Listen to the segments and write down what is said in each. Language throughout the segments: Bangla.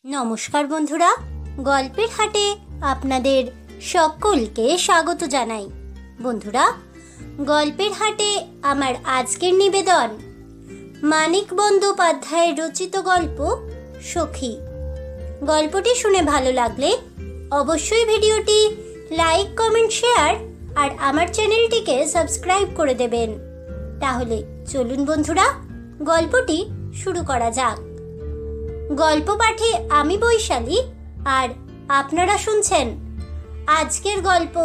নমস্কার বন্ধুরা, গল্পের হাটে আপনাদের সকলকে স্বাগত জানাই। বন্ধুরা, গল্পের হাটে আমার আজকের নিবেদন মানিক বন্দ্যোপাধ্যায়ের রচিত গল্প সখী। গল্পটি শুনে ভালো লাগলে অবশ্যই ভিডিওটি লাইক, কমেন্ট, শেয়ার আর আমার চ্যানেলটিকে সাবস্ক্রাইব করে দেবেন। তাহলে চলুন বন্ধুরা, গল্পটি শুরু করা যাক। গল্প পাঠে আমি বৈশালী, আর আপনারা শুনছেন আজকের গল্প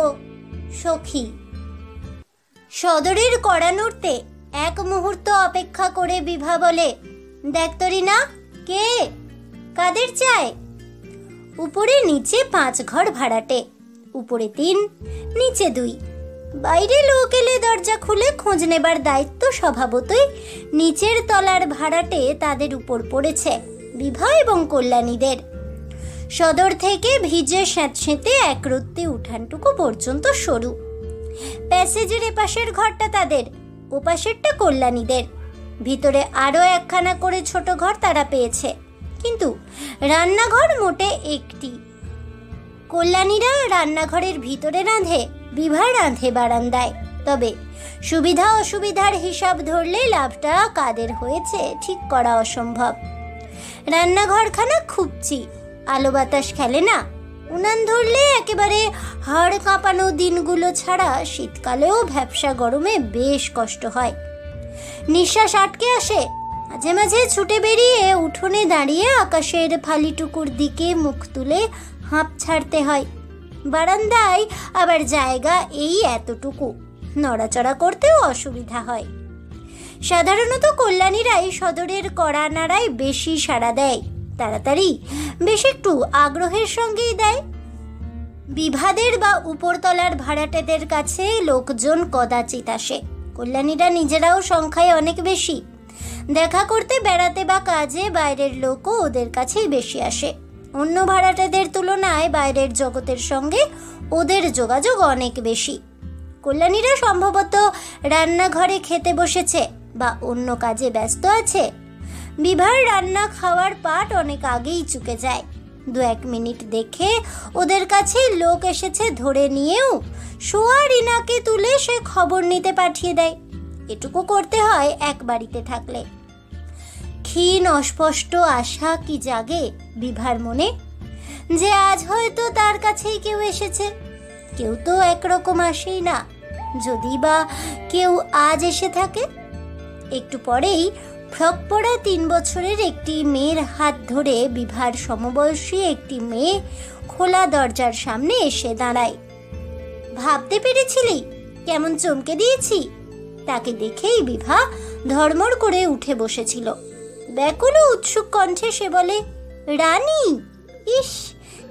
সখী। সদরের কড়া নড়তে এক মুহূর্ত অপেক্ষা করে বিভা বলে, দেখ তরি না, কে, কাদের চায়? উপরে নিচে 5 ঘর ভাড়াটে, উপরে 3, নিচে 2। বাইরে লোক এলে দরজা খুলে খোঁজ নেবার দায়িত্ব স্বভাবতই নিচের তলার ভাড়াটে তাদের উপর পড়েছে, বিভা এবং কল্যাণীদের। সদর থেকে ভিজে স্যাঁতসেঁতে একরত্তি উঠানটুকু পর্যন্ত সরু। প্যাসেজের এপাশের ঘরটা তাদের, ওপাশেরটা কল্যাণীদের। ভিতরে আরও একখানা করে ছোট ঘর তারা পেয়েছে, কিন্তু রান্নাঘর মোটে একটি। কল্যাণীরা রান্নাঘরের ভিতরে রাঁধে, বিভা রাঁধে বারান্দায়। তবে সুবিধা অসুবিধার হিসাব ধরলে লাভটা কাদের হয়েছে ঠিক করা অসম্ভব। রান্নাঘরখানা খুবচি, আলো বাতাস খেলে না। উনান ধরলে একেবারে হাড় কাঁপানো দিনগুলো ছাড়া শীতকালেও ভ্যাপসা গরমে বেশ কষ্ট হয়। নিঃশ্বাস আটকে আসে। মাঝে মাঝে ছুটে বেরিয়ে উঠোনে দাঁড়িয়ে আকাশের ফালিটুকুর দিকে মুখ তুলে হাঁপ ছাড়তে হয়। বারান্দায় আবার জায়গা এই এতটুকু, নড়াচড়া করতেও অসুবিধা হয়। সাধারণত কল্যাণীরাই সদরের কড়া নাড়ায় বেশি সাড়া দেয়, তাড়াতাড়ি, বেশ একটু আগ্রহের সঙ্গেই দেয়। বিভাদের বা উপরতলার ভাড়াটেদের কাছে লোকজন কদাচিৎ আসে। কল্যাণীরা নিজেরাও সংখ্যায় অনেক বেশি। দেখা করতে, বেড়াতে বা কাজে বাইরের লোকও ওদের কাছেই বেশি আসে। অন্য ভাড়াটেদের তুলনায় বাইরের জগতের সঙ্গে ওদের যোগাযোগ অনেক বেশি। কল্যাণীরা সম্ভবত রান্নাঘরে খেতে বসেছে বা অন্য কাজে ব্যস্ত আছে। বিভার রান্না খাওয়ার পাট অনেক আগেই চুকে যায়। 2-1 মিনিট দেখে ওদের কাছে লোক এসেছে ধরে নিয়েও শোয়া রিনাকে তুলে সে খবর নিতে পাঠিয়ে দেয়। এটুকু করতে হয় এক বাড়িতে থাকলে। ক্ষীণ অস্পষ্ট আশা কি জাগে বিভার মনে, যে আজ হয়তো তার কাছেই কেউ এসেছে। কেউ তো একরকম আসেই না, যদি বা কেউ আজ এসে থাকে। একটু পরেই ফ্রক পরা 3 বছরের একটি মেয়ের হাত ধরে বিভার সমবয়সী একটি মেয়ে খোলা দরজার সামনে এসে দাঁড়ায়। ভাবতে পেরেছিলি কেমন চমকে দিয়েছি? তাকে দেখেই বিভা ধর্মর করে উঠে বসেছিল। ব্যাকুল ও উৎসুক কণ্ঠে সে বলে, রানী, ইস,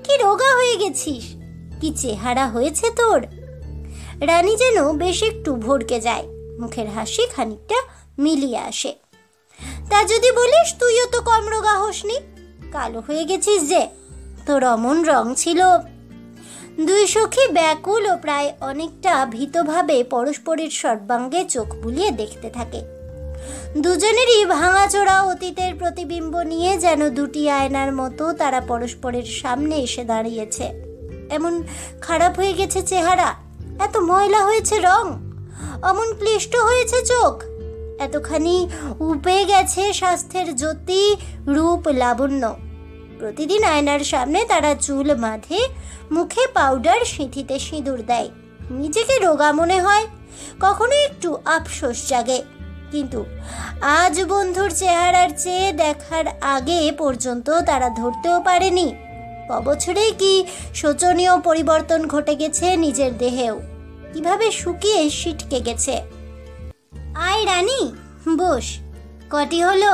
কি রোগা হয়ে গেছিস, কি চেহারা হয়েছে তোর। রানী যেন বেশ একটু ভড়কে যায়, মুখের হাসি খানিকটা মিলিয়ে আসে। তা যদি বলিস, তুইও তো কম রোগা হোসনি, কালো হয়ে গেছিস যে, তোর অমন রং ছিল। 2 সখী ব্যাকুল ও প্রায় অনেকটা ভীতভাবে পরস্পরের সর্বাঙ্গে চোখ বুলিয়ে দেখতে থাকে। দুজনেরই ভাঙাচোরা অতীতের প্রতিবিম্ব নিয়ে যেন 2টি আয়নার মতো তারা পরস্পরের সামনে এসে দাঁড়িয়েছে। এমন খারাপ হয়ে গেছে চেহারা, এত ময়লা হয়েছে রং, অমন ক্লিষ্ট হয়েছে চোখ, এতখানি উপে গেছে স্বাস্থ্যের জ্যোতি, রূপ, লাবণ্য। প্রতিদিন আয়নার সামনে তারা চুল বাঁধে, মুখে পাউডার, সিঁথিতে সিঁদুর দেয়। নিজেকে রোগা মনে হয়, কখনো একটু আফসোস জাগে। কিন্তু আজ বন্ধুর চেহারার চেয়ে দেখার আগে পর্যন্ত তারা ধরতেও পারেনি বছরেই কি শোচনীয় পরিবর্তন ঘটে গেছে নিজের দেহেও, কিভাবে শুকিয়ে ছিটকে গেছে। আয় রানী, বস, কটি হলো?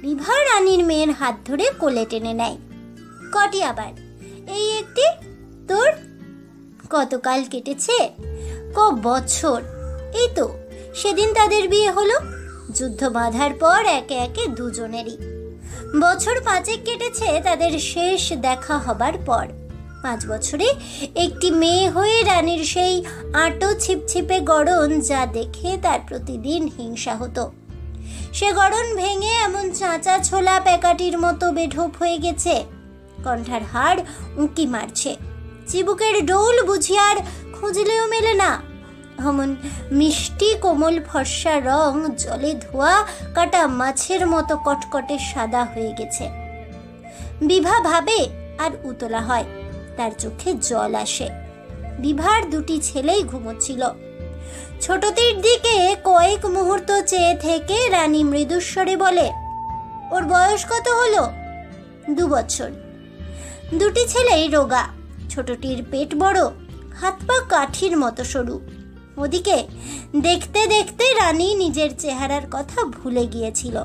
বিভা রানীর মেয়ের হাত ধরে কোলে টেনে নেয়। কটি আবার? এই একটি। তোর? কতকাল কেটেছে? বছর। এই তো সেদিন তাদের বিয়ে হলো। যুদ্ধ বাঁধার পর একে একে দুজনেরই বছর 5 কেটেছে তাদের শেষ দেখা হবার পর। 5 বছরে একটি মেয়ে হয়ে রানীর সেই আঁটো ছিপছিপে গড়ন যা দেখে তার প্রতিদিন হিংসা হতো, সে গড়ন ভেঙে এমন চাঁচা ছোলা প্যাকাটির মতো বেঢপ হয়ে গেছে কণ্ঠার হাড় উঁকি মারছে। চিবুকের ডোল বুঝি আর খুঁজলেও মেলে না। অমন মিষ্টি কোমল ফর্সা রং জলে ধোয়া কাটা মাছের মতো কটকটে সাদা হয়ে গেছে। বিভা ভাবে আর উতলা হয়, তার চোখে জল আসে। বিভার দুটি ছেলেই ঘুমোচ্ছিল। ছোটটির দিকে কয়েক মুহূর্ত চেয়ে থেকে রানী মৃদুস্বরে বলে, ওর বয়স কত হলো? 2 বছর। দুটি ছেলেই রোগা। ছোটটির পেট বড়, হাত পা কাঠির মতো সরু। ওদিকে দেখতে দেখতে রানী নিজের চেহারার কথা ভুলে গিয়েছিল।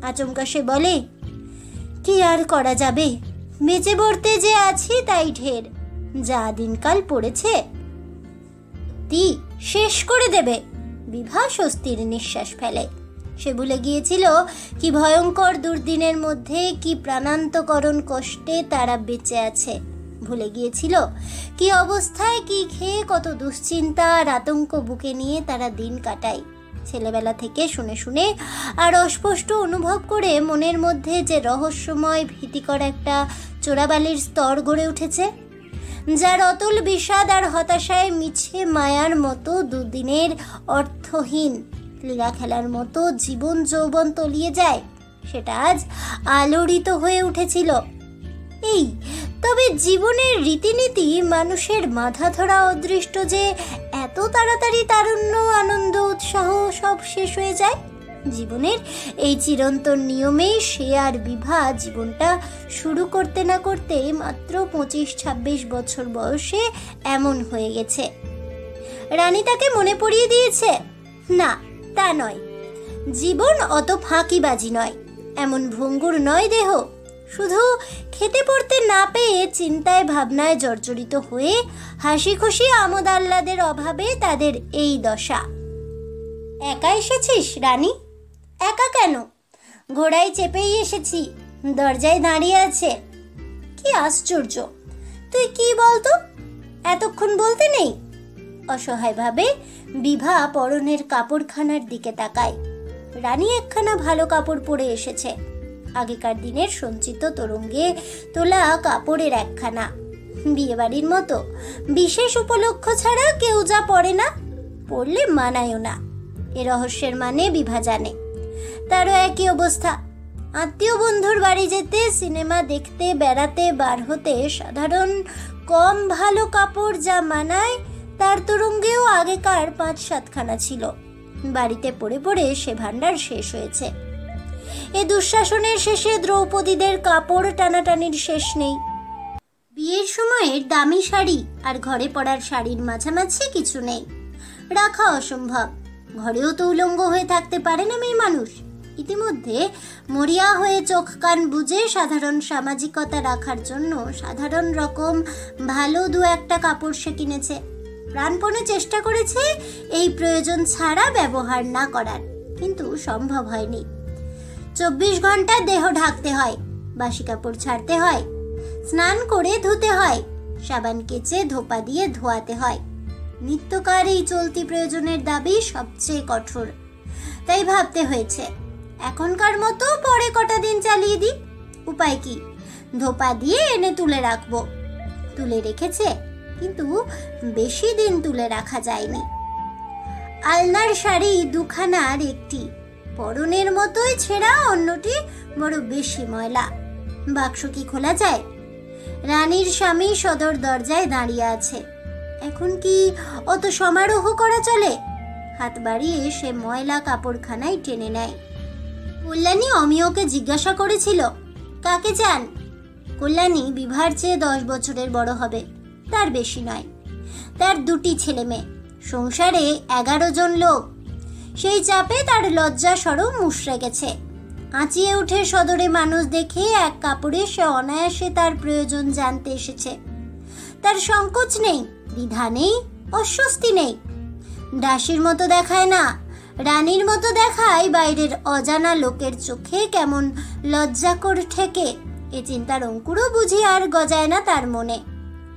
আচমকা সে বলে, কি আর করা যাবে, বেঁচে পড়তে যে আছি তাই ঢের। যা দিনকাল পড়েছে শেষ করে দেবে। বিভা স্বস্তির নিঃশ্বাস ফেলে। সে ভুলে গিয়েছিল কি ভয়ঙ্কর দুর্দিনের মধ্যে, কি প্রাণান্তকরণ কষ্টে তারা বেঁচে আছে। ভুলে গিয়েছিল কি অবস্থায়, কি খেয়ে, কত দুশ্চিন্তা আর আতঙ্ক বুকে নিয়ে তারা দিন কাটায়। ছেলেবেলা থেকে শুনে শুনে আর অস্পষ্ট অনুভব করে মনের মধ্যে যে রহস্যময় ভীতিকর একটা চোরাবালির স্তর গড়ে উঠেছে, যার অতল বিষাদ আর হতাশায় মিছে মায়ার মতো দুদিনের অর্থহীন লীলা খেলার মতো জীবন যৌবন তলিয়ে যায়, সেটা আজ আলোড়িত হয়ে উঠেছিল। তবে জীবনের রীতিনীতি, মানুষের মাথা ধরা অদৃষ্ট যে এত তাড়াতাড়ি তারুণ্য, আনন্দ, উৎসাহ সব শেষ হয়ে যায়। জীবনের এই চিরন্তন নিয়মেই সে আর বিভা জীবনটা শুরু করতে না করতে মাত্র 25-26 বছর বয়সে এমন হয়ে গেছে। রানী তাকে মনে পড়িয়ে দিয়েছে, না তা নয়, জীবন অত ফাঁকিবাজি নয়, এমন ভঙ্গুর নয় দেহ। শুধু খেতে পড়তে না পেয়ে চিন্তায় ভাবনায় জর্জরিত হয়ে হাসি খুশি আমোদ আহ্লাদের অভাবে তাদের এই দশা। একা এসেছিস রানী? একা কেন, ঘোড়ায় চেপেই এসেছি, দরজায় দাঁড়িয়ে আছে। কি আশ্চর্য, তুই কি বলতো, এতক্ষণ বলতে নেই? অসহায়ভাবে বিভা পরনের কাপড়খানার দিকে তাকায়। রানী একখানা ভালো কাপড় পরে এসেছে, আগেকার দিনের সঞ্চিত তরঙ্গে তোলা কাপড়ের একখানা। বিয়েবাড়ির মতো বিশেষ উপলক্ষ ছাড়া কেউ যা পরে না, পরলে মানায়ও না। এ রহস্যের মানে বিভা জানে। তারও একই অবস্থা। আত্মীয় বন্ধুর বাড়ি যেতে, সিনেমা দেখতে, বেড়াতে বার হতে সাধারণ কম ভালো কাপড় যা মানায়, তার তরঙ্গেও আগেকার 5-7খানা ছিল। বাড়িতে পড়ে পড়ে সে ভাণ্ডার শেষ হয়েছে। এ দুঃশাসনের শেষে দ্রৌপদীদের কাপড় টানাটানির শেষ নেই। বিয়ের সময়ের দামি শাড়ি আর ঘরে পরার শাড়ির মাঝামাঝি কিছু নেই, রাখা অসম্ভব। ঘরেও তো উলঙ্গ হয়ে থাকতে পারে না মেয়ে মানুষ। ইতিমধ্যে মরিয়া হয়ে চোখ কান বুজে সাধারণ সামাজিকতা রাখার জন্য সাধারণ রকম ভালো 2-1টা কাপড় সে কিনেছে। প্রাণপণে চেষ্টা করেছে এই প্রয়োজন ছাড়া ব্যবহার না করার, কিন্তু সম্ভব হয়নি। 24 ঘন্টা দেহ ঢাকতে হয়, বাসি কাপড় ছাড়তে হয়, স্নান করে ধুতে হয়, সাবান কেচে ধোপা দিয়ে ধোয়াতে হয়। নিত্যকার এই চলতি প্রয়োজনের দাবি সবচেয়ে কঠোর। তাই ভাবতে হয়েছে, এখনকার মতো পরে কটা দিন চালিয়ে দিই। উপায় কি, ধোপা দিয়ে এনে তুলে রাখবো। তুলে রেখেছে, কিন্তু বেশি দিন তুলে রাখা যায়নি। আলনার শাড়ি 2খানার একটি পরনের মতোই ছেঁড়া, অন্যটি বড় বেশি ময়লা। বাক্স কি খোলা যায়? রানীর স্বামী সদর দরজায় দাঁড়িয়ে আছে। এখন কি অত সমারোহ করা চলে? হাত বাড়িয়ে সে ময়লা কাপড়খানায় টেনে নেয়। কল্যাণী অমিয়কে জিজ্ঞাসা করেছিল, কাকে চান? কল্যাণী বিভার চেয়ে 10 বছরের বড় হবে, তার বেশি নয়। তার 2টি ছেলে মেয়ে, সংসারে 11 জন লোক। সেই চাপে তার লজ্জা সরম মুষড়ে গেছে। আঁচিয়ে উঠে সদরে মানুষ দেখে এক কাপড়ে সে অনায়াসে তার প্রয়োজন জানতে এসেছে। তার সংকোচ নেই, দ্বিধা নেই, অস্বস্তি নেই। দাসীর মতো দেখায় না, রানীর মতো দেখায় বাইরের অজানা লোকের চোখে কেমন লজ্জাকর ঠেকে। এ চিন্তার অঙ্কুরও বুঝি আর গজায় না তার মনে।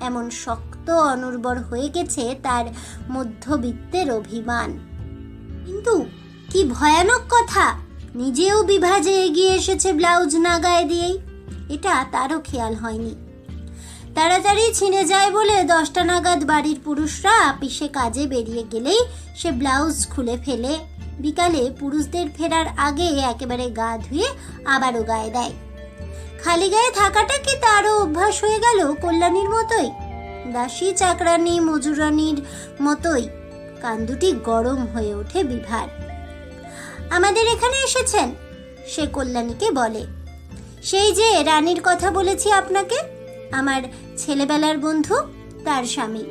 এমন শক্ত অনুর্বর হয়ে গেছে তার মধ্যবিত্তের অভিমান। কিন্তু কি ভয়ানক কথা, নিজেও বিভাজে এগিয়ে এসেছে ব্লাউজ না গায়ে দিয়েই। এটা তারও খেয়াল হয়নি। তাড়াতাড়ি ছিঁড়ে যায় বলে 10টা নাগাদ বাড়ির পুরুষরা আপিসে কাজে বেরিয়ে গেলেই সে ব্লাউজ খুলে ফেলে বিকালে পুরুষদের ফেরার আগে একেবারে গা ধুয়ে আবারও গায়ে দেয়। খালি গায়ে থাকাটা কি তারও অভ্যাস হয়ে গেল কল্যাণীর মতোই? দাসী চাকরানি মজুরানির মতোই কান দুটি গরম হয়ে ওঠে বিভার। আমাদের এখানে এসেছেন? সে কল্যাণীকে বলে। সেই যে রানীর কথা বলেছি আপনাকে, আমার ছেলেবেলার বন্ধু, তার স্বামী।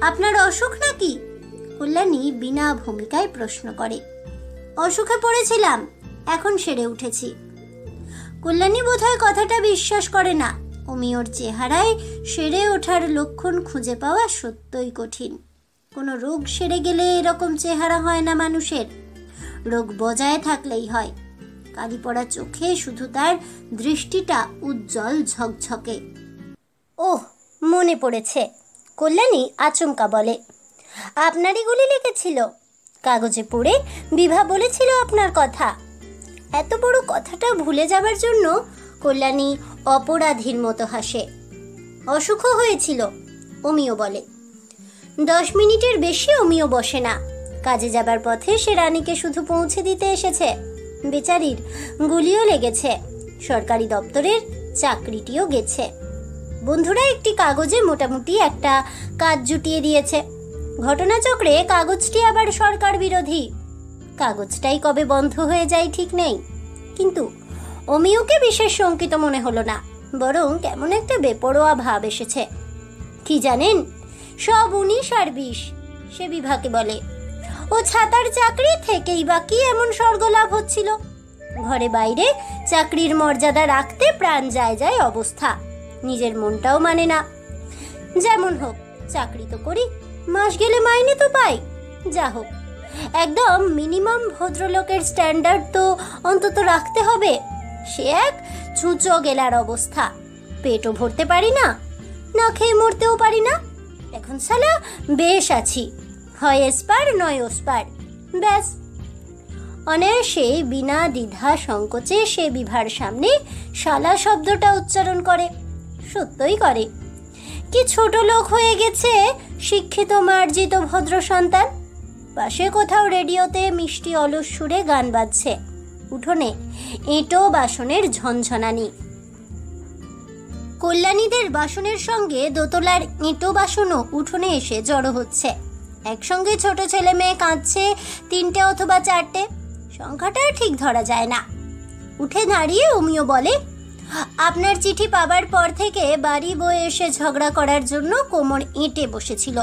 আপনার অসুখ নাকি? কল্যাণী বিনা ভূমিকায় প্রশ্ন করে। অসুখে পড়েছিলাম, এখন সেরে উঠেছি। কল্যাণী বোধহয় কথাটা বিশ্বাস করে না। অমিয়র চেহারায় সেরে ওঠার লক্ষণ খুঁজে পাওয়া সত্যই কঠিন। কোনো রোগ সেরে গেলে এরকম চেহারা হয় না মানুষের, রোগ বজায় থাকলেই হয়। কালি পড়া চোখে শুধু তার দৃষ্টিটা উজ্জ্বল ঝকঝকে। ওহ, মনে পড়েছে, কল্যাণী আচমকা বলে। আপনারই গুলি লেগেছিল? কাগজে পড়ে বিভা বলেছিল আপনার কথা। এত বড় কথাটা ভুলে যাবার জন্য কল্যাণী অপরাধীর মতো হাসে। অসুখও হয়েছিল, অমিয় বলে। 10 মিনিটের বেশি অমিয় বসে না। কাজে যাবার পথে সে রানীকে শুধু পৌঁছে দিতে এসেছে। বেচারির গুলিও লেগেছে, সরকারি দপ্তরের চাকরিটিও গেছে। বন্ধুরা একটি কাগজে মোটামুটি একটা কাজ জুটিয়ে দিয়েছে। ঘটনাচক্রে কাগজটি আবার সরকার বিরোধী। কাগজটাই কবে বন্ধ হয়ে যায় ঠিক নেই। কিন্তু অমিয়কে বিশেষ শঙ্কিত মনে হলো না, বরং কেমন একটা বেপরোয়া ভাব এসেছে। কি জানেন, সব 19 আর 20, সে বিভাকে বলে। ও ছাতার চাকরি থেকেই বা কি এমন স্বর্গ লাভ হচ্ছিল? ঘরে বাইরে চাকরির মর্যাদা রাখতে প্রাণ যায় যায় অবস্থা। নিজের মনটাও মানে না। যেমন হোক, চাকরি তো করি, মাস গেলে মাইনে তো পাই। যা হোক, একদম মিনিমাম ভদ্রলোকের স্ট্যান্ডার্ড তো অন্তত রাখতে হবে। সে এক ছুঁচো গেলার অবস্থা। পেটও ভরতে পারি না, না খেয়ে মরতেও পারি না। এখন সালা বেশ আছি, হয় এসপার নয় ওসপার, ব্যাস। অনায়াসে বিনা দ্বিধা সংকোচে সে বিভার সামনে শালা শব্দটা উচ্চারণ করে। সত্যই করে। কি ছোট লোক হয়ে গেছে শিক্ষিত মার্জিত ভদ্র সন্তান। পাশে কোথাও রেডিওতে মিষ্টি অলস সুরে গান বাজছে। উঠোনে এঁটো বাসনের ঝনঝনানি। কল্যাণীদের বাসনের সঙ্গে দোতলার এঁটো বাসনও উঠোনে এসে জড়ো হচ্ছে। একসঙ্গে ছোট ছেলে মেয়ে কাঁদছে 3টে অথবা 4টে, সংখ্যাটা ঠিক ধরা যায় না। উঠে দাঁড়িয়ে অমিয় বলে, আপনার চিঠি পাবার পর থেকে বাড়ি বয়ে এসে ঝগড়া করার জন্য কোমর এঁটে বসেছিল।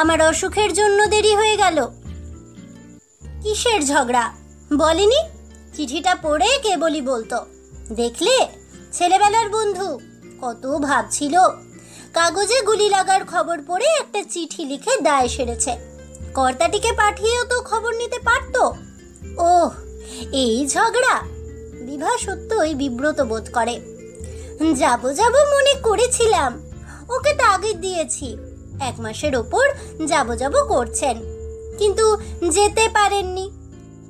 আমার অসুখের জন্য দেরি হয়ে গেল। কিসের ঝগড়া বলেনি? চিঠিটা পড়ে কেবলই বলতো, দেখলে ছেলেবেলার বন্ধু, কত ভাবছিল। কাগজে গুলি লাগার খবর পড়ে একটা চিঠি লিখে দায় সেরেছে। কর্তাটিকে পাঠিয়েও তো খবর নিতে পারতো। ওহ, এই ঝগড়া। বিভা সত্যই বিব্রত বোধ করে। যাবো যাবো মনে করেছিলাম, ওকে তাগিদ দিয়েছি। 1 মাসের ওপর যাবো যাবো করছেন, কিন্তু যেতে পারেননি।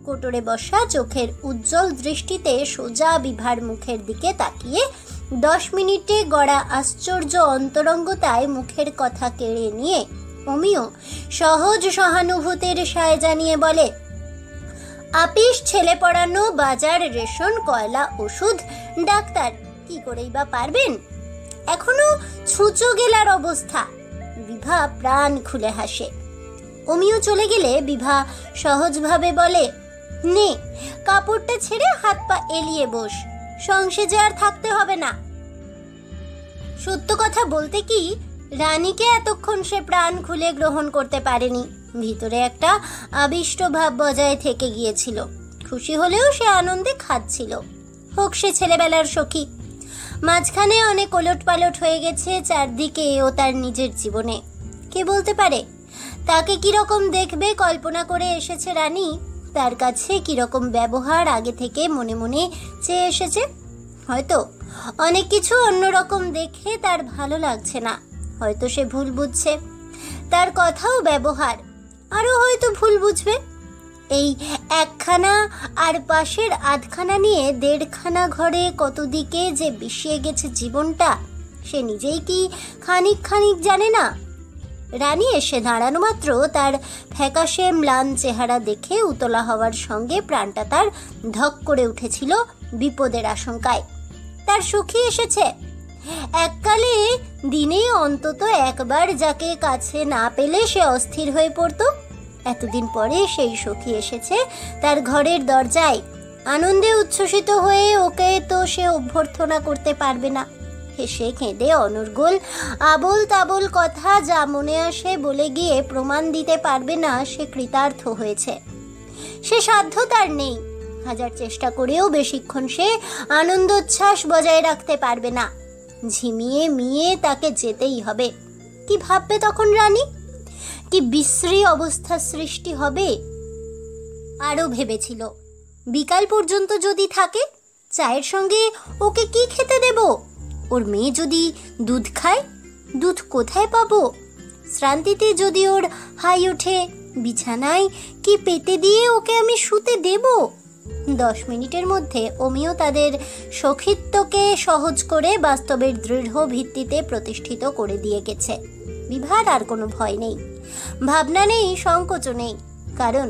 কোটরে বসা চোখের উজ্জ্বল দৃষ্টিতে সোজা বিভার মুখের দিকে তাকিয়ে 10 মিনিটে গড়া আশ্চর্য অন্তরঙ্গতায় মুখের কথা কেড়ে নিয়ে অমিয় সহজ সহানুভূতির সায় জানিয়ে বলে, আপিস, ছেলে পড়ানো, বাজার, রেশন, কয়লা, ওষুধ, ডাক্তার, কি করেই বা পারবেন? এখনো ছুঁচো গেলার অবস্থা। বিভা প্রাণ খুলে হাসে। অমিয় চলে গেলে বিভা সহজভাবে বলে, নে কাপড়টা ছেড়ে হাত পা এলিয়ে বস, সংসেজে আর থাকতে হবে না। সত্য কথা বলতে কি, রানীকে এতক্ষণ সে প্রাণ খুলে গ্রহণ করতে পারেনি। ভিতরে একটা আবিষ্ট ভাব বজায় থেকে গিয়েছিল। খুশি হলেও সে আনন্দে খাচ্ছিল। হোক সে ছেলেবেলার সখী। মাঝখানে অনেক ওলট পালট হয়ে গেছে চারদিকে ও তার নিজের জীবনে। কে বলতে পারে তাকে কিরকম দেখবে কল্পনা করে এসেছে রানী, তার কাছে কিরকম ব্যবহার আগে থেকে মনে মনে চেয়ে এসেছে। হয়তো অনেক কিছু অন্যরকম দেখে তার ভালো লাগছে না, হয়তো সে ভুল বুঝছে। তার কথাও ব্যবহার আরও হয়তো ভুল বুঝবে। এই একখানা আর পাশের আধখানা নিয়ে দেড়খানা ঘরে কত দিকে যে বিষিয়ে গেছে জীবনটা, সে নিজেই কি খানিক খানিক জানে না? রানী এসে দাঁড়ানো মাত্র তার ফ্যাকাশে ম্লান চেহারা দেখে উতলা হওয়ার সঙ্গে প্রাণটা তার ধক করে উঠেছিল বিপদের আশঙ্কায়। তার সখী এসেছে। এককালে দিনে অন্তত একবার যাকে কাছে না পেলে সে অস্থির হয়ে পড়ত, এতদিন পরে সেই সখী এসেছে তার ঘরের দরজায়। আনন্দে উচ্ছ্বসিত হয়ে ওকে তো সে অভ্যর্থনা করতে পারবে না। হেসে কেঁদে অনর্গল আবোল তাবোল কথা যা মনে আসে বলে গিয়ে প্রমাণ দিতে পারবে না সে কৃতার্থ হয়েছে। সে সাধ্য তার নেই। হাজার চেষ্টা করেও বেশিক্ষণ সে আনন্দোচ্ছ্বাস বজায় রাখতে পারবে না। ঝিমিয়ে মিয়ে তাকে যেতেই হবে। কি ভাববে তখন রানী? কি বিশ্রী অবস্থা সৃষ্টি হবে। আরও ভেবেছিল, বিকাল পর্যন্ত যদি থাকে, চায়ের সঙ্গে ওকে কি খেতে দেব? ওর মেয়ে যদি দুধ খায়, দুধ কোথায় পাবো? শ্রান্তিতে যদি ওর হাই ওঠে, বিছানায় কি পেতে দিয়ে ওকে আমি শুতে দেব? 10 মিনিটের মধ্যে অমিও তাদের সখিত্বকে সহজ করে বাস্তবের দৃঢ় ভিত্তিতে প্রতিষ্ঠিত করে দিয়ে গেছে। বিভার আর কোনো ভয় নেই, ভাবনা নেই, সংকোচ নেই। কারণ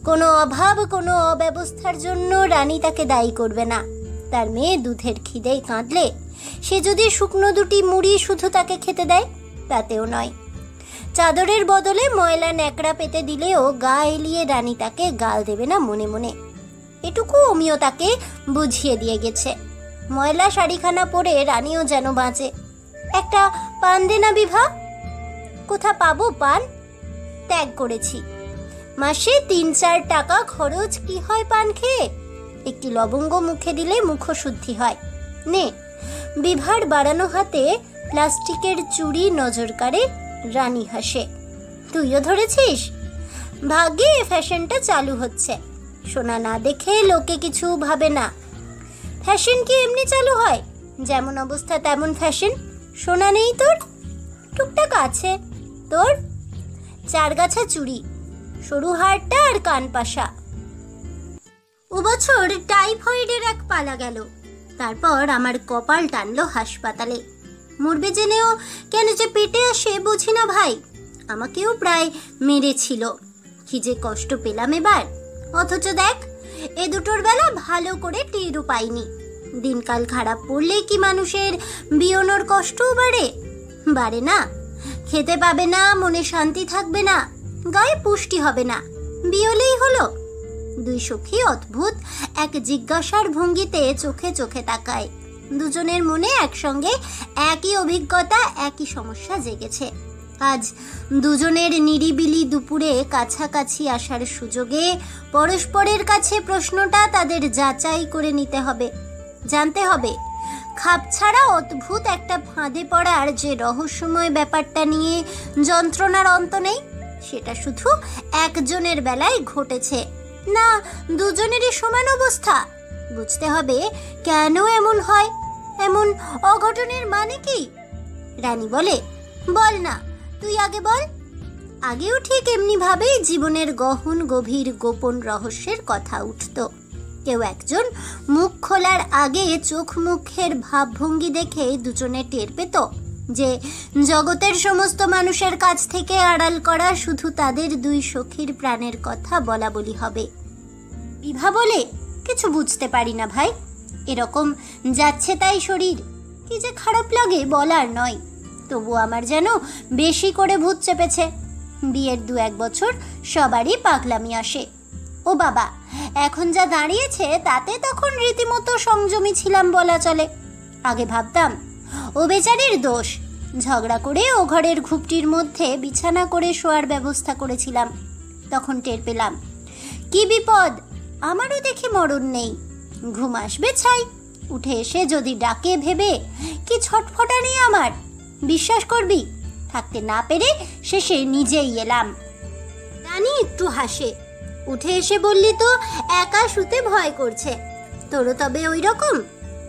কোনো অভাব, কোনো অব্যবস্থার জন্য রানী তাকে দায়ী করবে না। তার মেয়ে দুধের খিদেই কাঁদলে সে যদি শুকনো দুটি মুড়ি শুধু তাকে খেতে দেয়, তাতেও নয়। চাদরের বদলে ময়লা ন্যাকড়া পেতে দিলেও গা এলিয়ে রানী তাকে গাল দেবে না মনে মনে। এটুকু অমিও তাকে বুঝিয়ে দিয়ে গেছে। ময়লা শাড়িখানা পরে রানীও যেন বাঁচে। একটা পান দে না বিভা। কোথা পাবো পান? ত্যাগ করেছি। মাসে 3-4 টাকা খরচ, কি হয় পান খেয়ে? একটি লবঙ্গ মুখে দিলে মুখশুদ্ধি হয়। নে। বিভার বাড়ানো হাতে প্লাস্টিকের চুড়ি নজর কাড়ে। রানী হাসে। তুইও ধরেছিস? ভাগ্যে ফ্যাশনটা চালু হচ্ছে। সোনা না দেখে লোকে কিছু ভাবে না। ফ্যাশন কি এমনি চালু হয়? যেমন অবস্থা তেমন ফ্যাশন। সোনা নেই তোর? টুকটাক আছে। তোর 4 গাছা চুড়ি, সরু হারটা আর কান পাশা। বছর টাইফয়েডের এক পালা গেল। তারপর আমার কপাল টানলো হাসপাতালে। মরবে জেনেও কেন যে পেটে আসে বুঝি না ভাই। আমাকেও প্রায় মেরেছিল। কি যে কষ্ট পেলাম এবার। অথচ দেখ, এ দুটোর বেলা ভালো করে টেরও পাইনি। দিনকাল খারাপ পড়লে কি মানুষের বিয়নোর কষ্টও বাড়ে? বাড়ে না। খেতে পাবে না, মনে শান্তি থাকবে না, গায়ে পুষ্টি হবে না, বিয়লেই হলো। 2 সখী অদ্ভুত এক জিজ্ঞাসার ভঙ্গিতে চোখে চোখে তাকায়। দুজনের মনে একসঙ্গে একই অভিজ্ঞতা, একই সমস্যা জেগেছে। আজ দুজনের নিরিবিলি দুপুরে কাছাকাছি আসার সুযোগে পরস্পরের কাছে প্রশ্নটা তাদের যাচাই করে নিতে হবে। জানতে হবে, খাপ ছাড়া অদ্ভুত একটা ফাঁদে পড়ার যে রহস্যময় ব্যাপারটা নিয়ে যন্ত্রণার অন্ত নেই, সেটা শুধু একজনের বেলায় ঘটেছে না দুজনেরই সমান অবস্থা। বুঝতে হবে কেন এমন হয়, এমন অঘটনের মানে কি। রানী বলে, বল না, তুই আগে বল। আগেও ঠিক এমনি ভাবেই জীবনের গহন গভীর গোপন রহস্যের কথা উঠত। কেউ একজন মুখ খোলার আগে চোখ মুখের ভাবভঙ্গি দেখে দুজনে টের পেত যে জগতের সমস্ত মানুষের কাছ থেকে আড়াল করা শুধু তাদের 2 সখীর প্রাণের কথা বলা বলি হবে। বিভা বলে, কিছু বুঝতে পারি না ভাই। এরকম যাচ্ছে তাই শরীর, কি যে খারাপ লাগে বলার নয়। তবু আমার যেন বেশি করে ভূত চেপেছে। বিয়ের 2-1 বছর সবারই পাগলামি আসে। ও বাবা, এখন যা দাঁড়িয়েছে তাতে তখন রীতিমতো সংযমী ছিলাম বলা চলে। আগে ভাবতাম ও বেচারির দোষ। ঝগড়া করে ও ঘরের ঘুপটির মধ্যে বিছানা করে শোয়ার ব্যবস্থা করেছিলাম। তখন টের পেলাম কি বিপদ। আমারও দেখি মরণ নেই, ঘুম আসবে ছাই। উঠে এসে যদি ডাকে ভেবে কি ছটফটানি আমার। বিশ্বাস করবি, থাকতে না পেরে শেষে নিজেই এলাম। রানী একটু হাসে। উঠে এসে বললি তো একা শুতে ভয় করছে। তোরও তবে ওই রকম?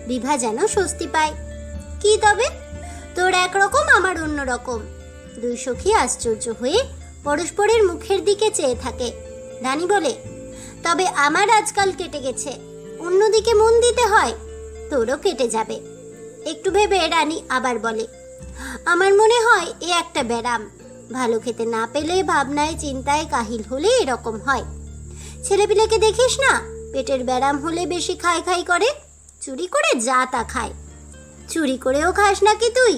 বিভা যেন স্বস্তি পায়। কি তবে? তোর একরকম, আমার অন্য রকম। 2 সখী আশ্চর্য হয়ে পরস্পরের মুখের দিকে চেয়ে থাকে। রানী বলে, তবে আমার আজকাল কেটে গেছে, অন্যদিকে মন দিতে হয়, তোরও কেটে যাবে। একটু ভেবে রানী আবার বলে, আমার মনে হয় এ একটা ব্যারাম। ভালো খেতে না পেলে ভাবনায় চিন্তায় কাহিল হলে এরকম হয়। ছেলেপিলেকে দেখিস না, পেটের ব্যারাম হলে বেশি খাই খাই করে, চুরি করে যা তা খায়। চুরি করেও খাস নাকি তুই?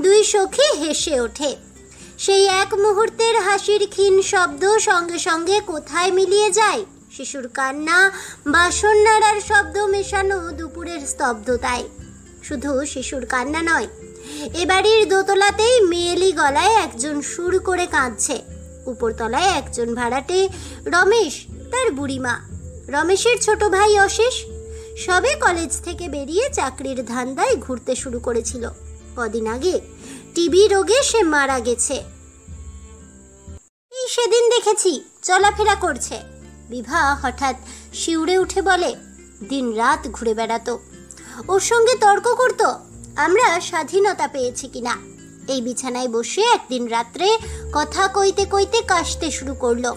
দুই সখী হেসে ওঠে। সেই এক মুহূর্তের হাসির ক্ষীণ শব্দ সঙ্গে সঙ্গে কোথায় মিলিয়ে যায় শিশুর কান্না, বাসন নাড়ার শব্দ মেশানো দুপুরের স্তব্ধতায়। শুধু শিশুর কান্না নয়, এ বাড়ির দোতলাতেই মেয়েলি গলায় একজন সুর করে কাঁদছে। উপরতলায় একজন ভাড়াটে রমেশ, তার বুড়িমা, রমেশের ছোট ভাই অশেষ সবে কলেজ থেকে বেরিয়ে চাকরির ধান্দায় ঘুরতে শুরু করেছিল। কদিন আগে টিবি রোগে সে মারা গেছে। এই সেদিন দেখেছি চলাফেরা করছে। বিভা হঠাৎ শিউরে উঠে বলে, দিন রাত ঘুরে বেড়াতো, ওর সঙ্গে তর্ক করত আমরা স্বাধীনতা পেয়েছি কিনা। এই বিছানায় বসে একদিন রাত্রে কথা কইতে কইতে কাশতে শুরু করলো।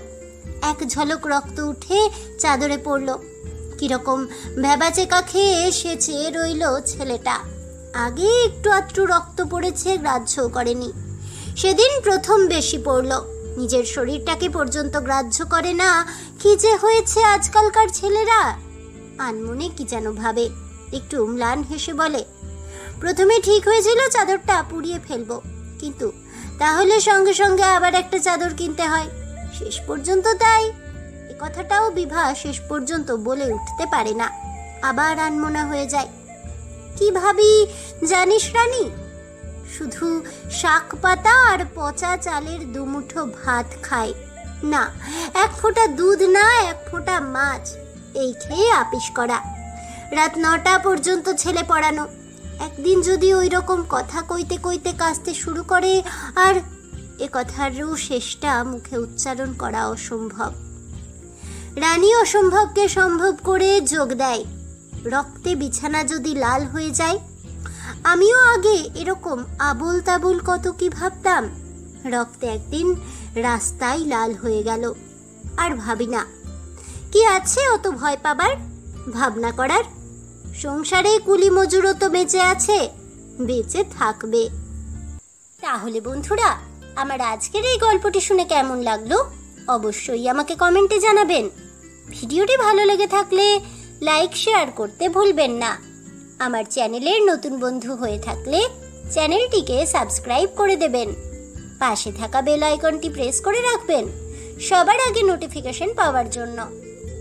এক ঝলক রক্ত উঠে চাদরে পড়ল। কিরকম ভ্যাবাচেকা খেয়ে সে চেয়ে রইল ছেলেটা। আগে একটু আধটু রক্ত পড়েছে, গ্রাহ্য করেনি। সেদিন প্রথম বেশি পড়ল। নিজের শরীরটাকে পর্যন্ত গ্রাহ্য করে না। কি যে হয়েছে আজকালকার ছেলেরা। আনমনে কি যেন ভাবে, একটু ম্লান হেসে বলে, প্রথমে ঠিক হয়েছিল চাদরটা পুড়িয়ে ফেলবো, কিন্তু তাহলে সঙ্গে সঙ্গে আবার একটা চাদর কিনতে হয়। শেষ পর্যন্ত তাই। এ কথাটাও বিভা শেষ পর্যন্ত বলে উঠতে পারে না, আবার আনমনা হয়ে যায়। কি ভাবি জানিস রানী? শুধু শাক পাতা আর পচা চালের দুমুঠো ভাত খায় না, এক ফোঁটা দুধ না, এক ফোঁটা মাছ, এই খেয়ে আপিস করা। রাত 9টা পর্যন্ত ছেলে পড়ানো। একদিন যদি ওই রকম কথা কইতে কইতে কাঁদতে শুরু করে, আর এ কথারও শেষটা মুখে উচ্চারণ করা অসম্ভব। রানী অসম্ভবকে সম্ভব করে যোগ দেয়। রক্তে বিছানা যদি লাল হয়ে যায়। আমিও আগে এরকম আবুল তাবুল কত কি ভাবতাম। রক্তে একদিন রাস্তায় লাল হয়ে গেল। আর ভাবি না। কি আছে অত ভয় পাবার, ভাবনা করার? সংসারে কুলি মজুরও তো বেঁচে আছে, বেঁচে থাকবে। তাহলে বন্ধুরা, আমার আজকের এই গল্পটি শুনে কেমন লাগলো অবশ্যই আমাকে কমেন্টে জানাবেন। ভিডিওটি ভালো লেগে থাকলে লাইক শেয়ার করতে ভুলবেন না। আমার চ্যানেলের নতুন বন্ধু হয়ে থাকলে চ্যানেলটিকে সাবস্ক্রাইব করে দেবেন। পাশে থাকা বেল আইকনটি প্রেস করে রাখবেন সবার আগে নোটিফিকেশন পাওয়ার জন্য।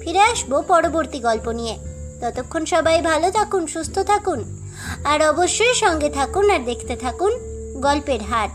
ফিরে আসবো পরবর্তী গল্প নিয়ে। ততক্ষণ সবাই ভালো থাকুন, সুস্থ থাকুন, আর অবশ্যই সঙ্গে থাকুন আর দেখতে থাকুন গল্পের হাট।